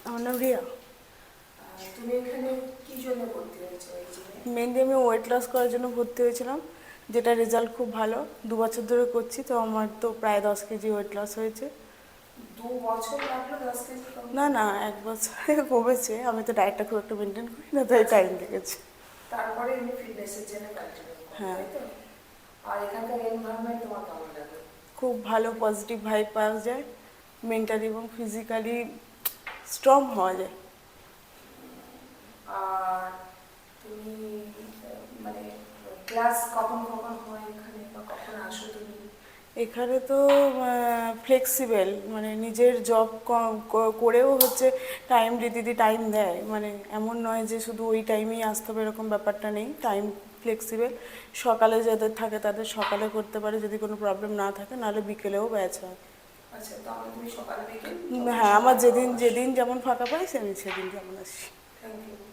আমার নাম রিয়া। তুমি এখানে কি জন্য ভর্তি হয়েছো এই জিমে? মেনলি আমি ওয়েট লস করার জন্য ভর্তি হয়েছিলাম, যেটা রেজাল্ট খুব ভালো। 2 বছর ধরে করছি, তো আমার তো প্রায় 10 কেজি ওয়েট লস হয়েছে। 2 বছর লাগলো 10 কেজি কম? না না, 1 বছরে কমেছে। আমি তো ডায়েটটা খুব একটা মেনটেন করি না, তাই টাইম লেগেছে। তারপরে এমনি ফিটনেসের জন্য কন্টিনিউ করো, হ্যাঁ, তাই তো? আর এখানকার এনভায়রনমেন্ট তোমার কেমন লাগে? খুব ভালো পজিটিভ ভাইব পাওয়া যায়। মেন্টালি এবং ফিজিক্যালি স্ট্রং হওয়া যায়। আর তুমি মানে ক্লাস কখন কখন হয় এখানে, বা কখন আসো তুমি? এখানে তো ফ্লেক্সিবল, মানে নিজের জব করেও হচ্ছে টাইম দিদি টাইম দেয়। মানে এমন নয় যে শুধু ওই টাইমেই আসতে হবে, এরকম ব্যাপারটা নেই। Time flexible. সকালে যাদের থাকে তাদের সকালে করতে পারে, যদি কোনো প্রবলেম না থাকে, নাহলে বিকেলেও ব্যাচ হয়। আচ্ছা, তাহলে তুমি সকাল বিকেল হ্যাঁ, আমার যেদিন আসো। যেদিন যেমন ফাঁকা পাই আমি সেদিন যেমন আসি। Thank you.